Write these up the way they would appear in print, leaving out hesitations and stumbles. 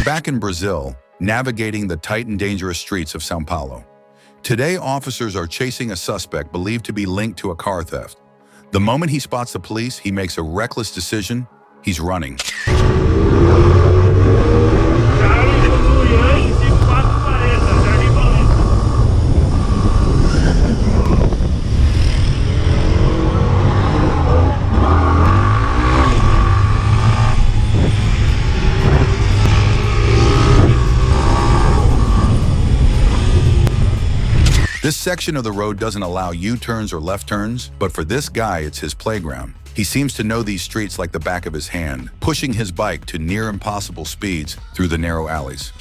back in Brazil, navigating the tight and dangerous streets of São Paulo. Today, officers are chasing a suspect believed to be linked to a car theft. The moment he spots the police, he makes a reckless decision. He's running. This section of the road doesn't allow U-turns or left turns, but for this guy, it's his playground. He seems to know these streets like the back of his hand, pushing his bike to near impossible speeds through the narrow alleys.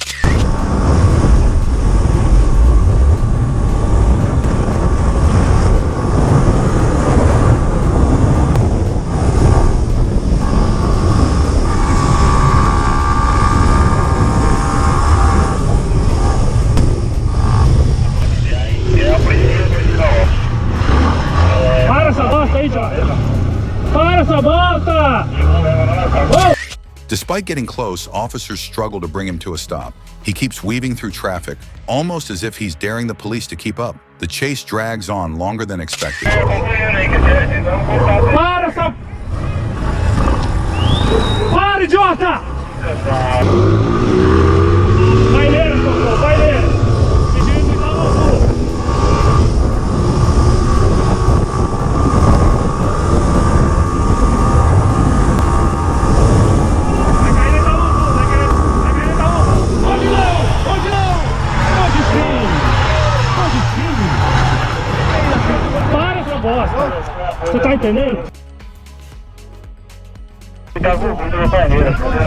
Despite getting close, officers struggle to bring him to a stop. He keeps weaving through traffic, almost as if he's daring the police to keep up. The chase drags on longer than expected. Para, idiota! Vai nele, doutor, vai nele! Você tá entendendo?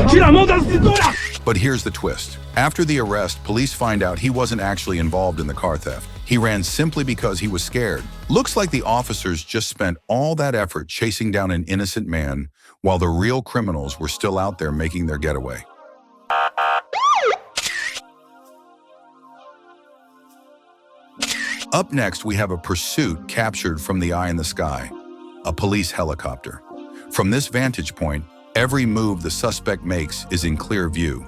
Tira a mão da cintura! But here's the twist. After the arrest, police find out he wasn't actually involved in the car theft. He ran simply because he was scared. Looks like the officers just spent all that effort chasing down an innocent man, while the real criminals were still out there making their getaway. Up next, we have a pursuit captured from the eye in the sky, a police helicopter. From this vantage point, every move the suspect makes is in clear view.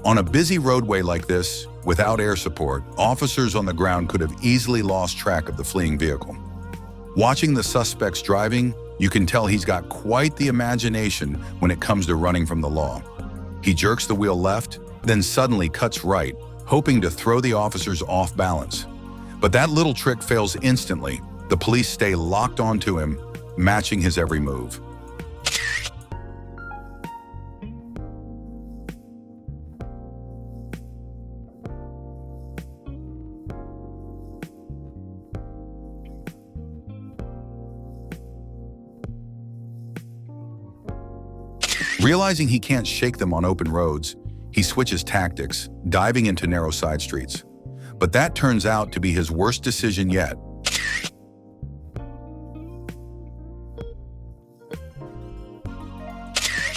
On a busy roadway like this, without air support, officers on the ground could have easily lost track of the fleeing vehicle. Watching the suspect's driving, you can tell he's got quite the imagination when it comes to running from the law. He jerks the wheel left, then suddenly cuts right, hoping to throw the officers off balance. But that little trick fails instantly. The police stay locked onto him, matching his every move. Realizing he can't shake them on open roads, he switches tactics, diving into narrow side streets. But that turns out to be his worst decision yet.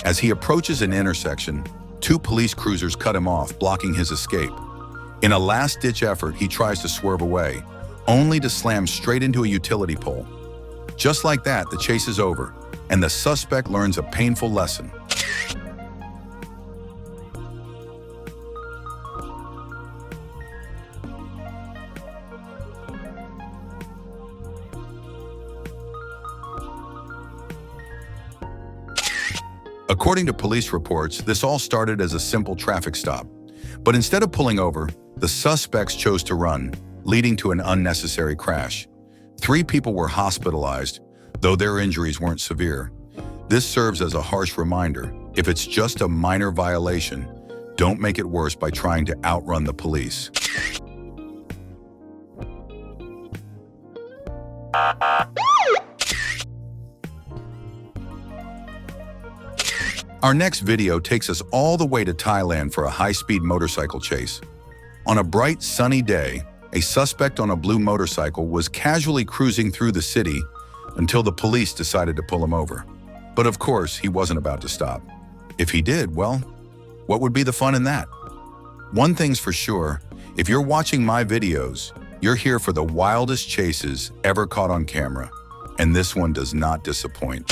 As he approaches an intersection, two police cruisers cut him off, blocking his escape. In a last-ditch effort, he tries to swerve away, only to slam straight into a utility pole. Just like that, the chase is over, and the suspect learns a painful lesson. According to police reports, this all started as a simple traffic stop. But instead of pulling over, the suspects chose to run, leading to an unnecessary crash. 3 people were hospitalized, though their injuries weren't severe. This serves as a harsh reminder: if it's just a minor violation, don't make it worse by trying to outrun the police. Our next video takes us all the way to Thailand for a high-speed motorcycle chase. On a bright, sunny day, a suspect on a blue motorcycle was casually cruising through the city until the police decided to pull him over. But of course, he wasn't about to stop. If he did, well, what would be the fun in that? One thing's for sure, if you're watching my videos, you're here for the wildest chases ever caught on camera, and this one does not disappoint.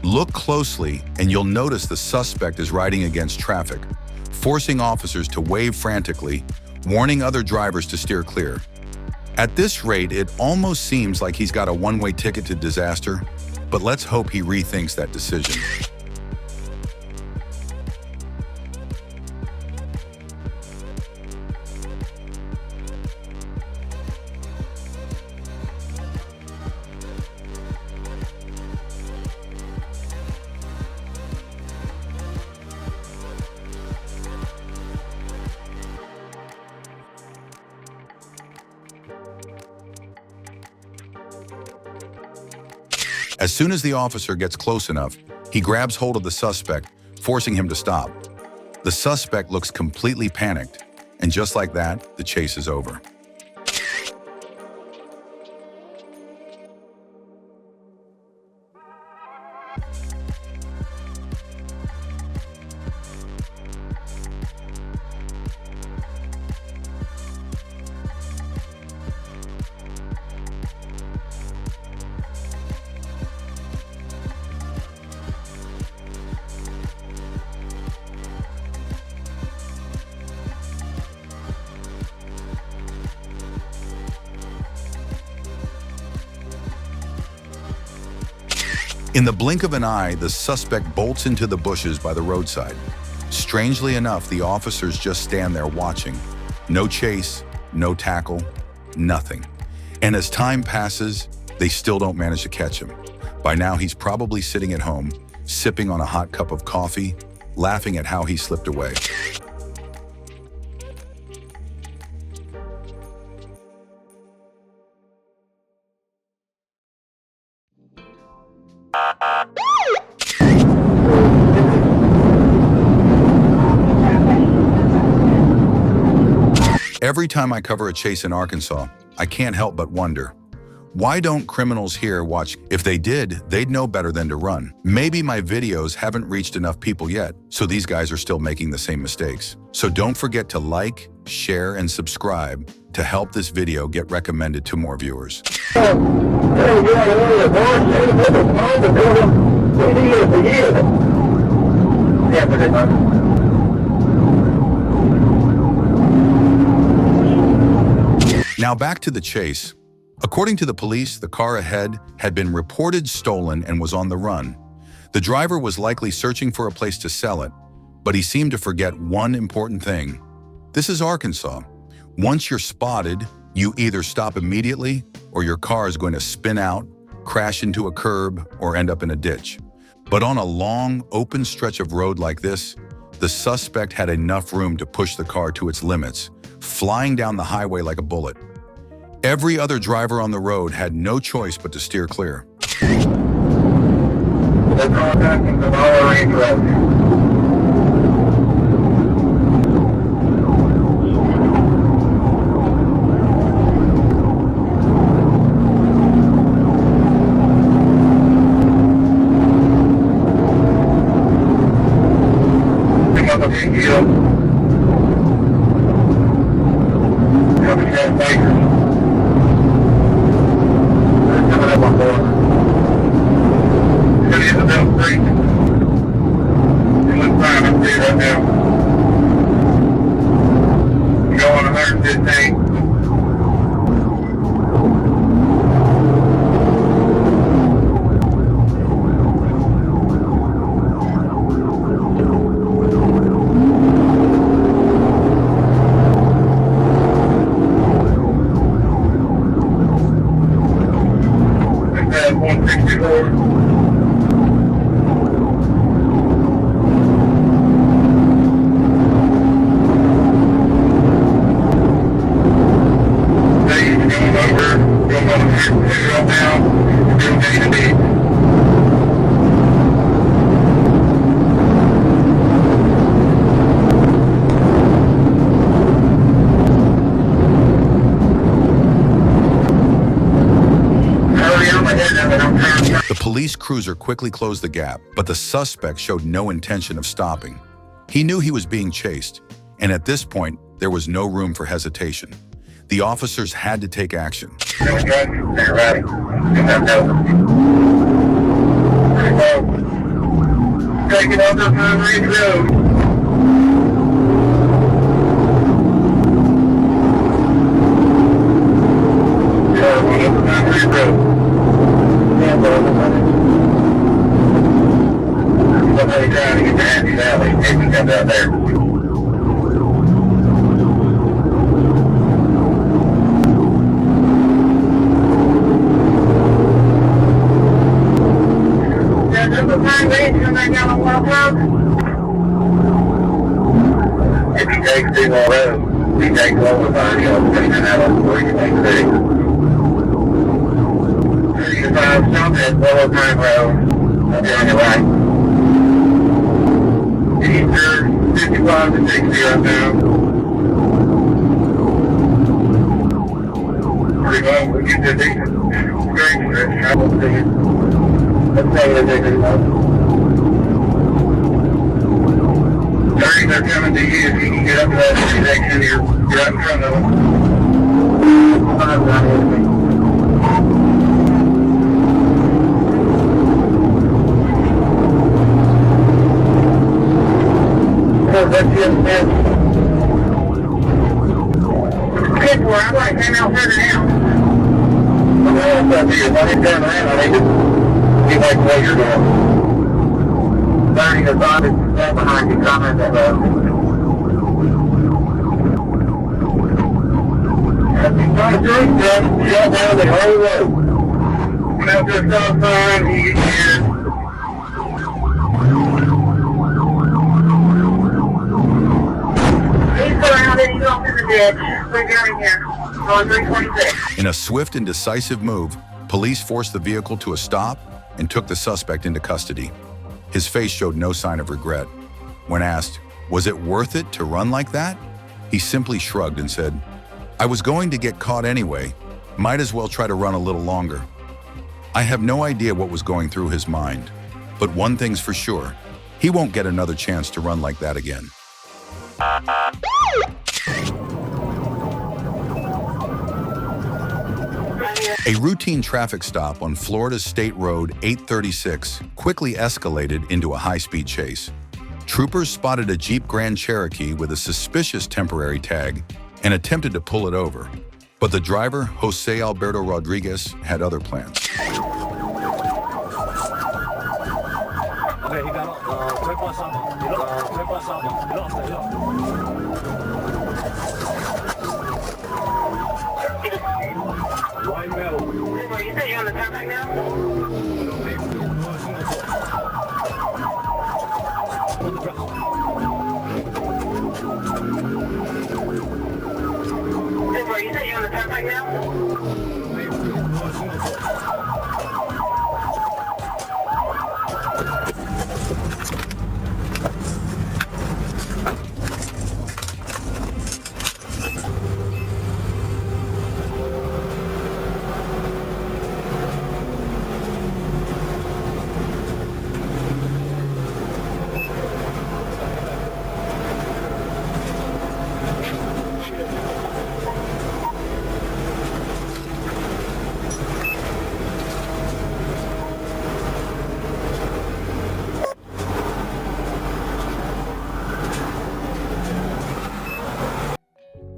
Look closely and you'll notice the suspect is riding against traffic, forcing officers to wave frantically, warning other drivers to steer clear. At this rate, it almost seems like he's got a one-way ticket to disaster, but let's hope he rethinks that decision. As soon as the officer gets close enough, he grabs hold of the suspect, forcing him to stop. The suspect looks completely panicked, and just like that, the chase is over. In the blink of an eye, the suspect bolts into the bushes by the roadside. Strangely enough, the officers just stand there watching. No chase, no tackle, nothing. And as time passes, they still don't manage to catch him. By now, he's probably sitting at home, sipping on a hot cup of coffee, laughing at how he slipped away. Every time I cover a chase in Arkansas, I can't help but wonder, why don't criminals here watch? If they did, they'd know better than to run. Maybe my videos haven't reached enough people yet, so these guys are still making the same mistakes. So don't forget to like, share, and subscribe to help this video get recommended to more viewers. Now back to the chase. According to the police, the car ahead had been reported stolen and was on the run. The driver was likely searching for a place to sell it, but he seemed to forget one important thing. This is Arkansas. Once you're spotted, you either stop immediately or your car is going to spin out, crash into a curb, or end up in a ditch. But on a long, open stretch of road like this, the suspect had enough room to push the car to its limits, flying down the highway like a bullet. Every other driver on the road had no choice but to steer clear. They're contacting the Dollar Range Road. Pick up a video. Coming down Baker. Coming up on board. It's in the middle street. You look fine up here right now. You go on 115. That's 164. The police cruiser quickly closed the gap, but the suspect showed no intention of stopping. He knew he was being chased, and at this point, there was no room for hesitation. The officers had to take action. Ready. Taking over Pine Ridge Road. Yeah, one over Pine Ridge Road. Yeah, one over Pine Ridge. Somebody trying to get to Happy Valley. Maybe comes out there. If you take 2 more roads, you take over 30, you'll take an hour before you take 6. 35 stop at Willow Pine Road. I'll be on your right. Eastern 55 to 60 right now. Pretty well, we get to the straight stretch. I will see it. Let's say it is 30s are coming to you. If you can get up to that intersection, you're right in front of them. That's just it. Good for I'm like 10 miles further now. Well, that's it. When you turn around, I think it's like what you're doing. 30 to 5 is behind you, comment that road. As you try to drink that, shut down the whole road. Now just stop sign, you get here. He's surrounded, he's off in the ditch. We're down here, on 326. In a swift and decisive move, police forced the vehicle to a stop and took the suspect into custody. His face showed no sign of regret. When asked, was it worth it to run like that? He simply shrugged and said, I was going to get caught anyway. Might as well try to run a little longer. I have no idea what was going through his mind, but one thing's for sure, he won't get another chance to run like that again. A routine traffic stop on Florida's State Road 836 quickly escalated into a high-speed chase. Troopers spotted a Jeep Grand Cherokee with a suspicious temporary tag and attempted to pull it over. But the driver, Jose Alberto Rodriguez, had other plans. You say you're on the top right now? You say you're on the top right now?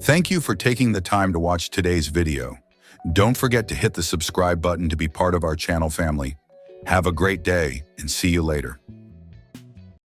Thank you for taking the time to watch today's video. Don't forget to hit the subscribe button to be part of our channel family. Have a great day and see you later.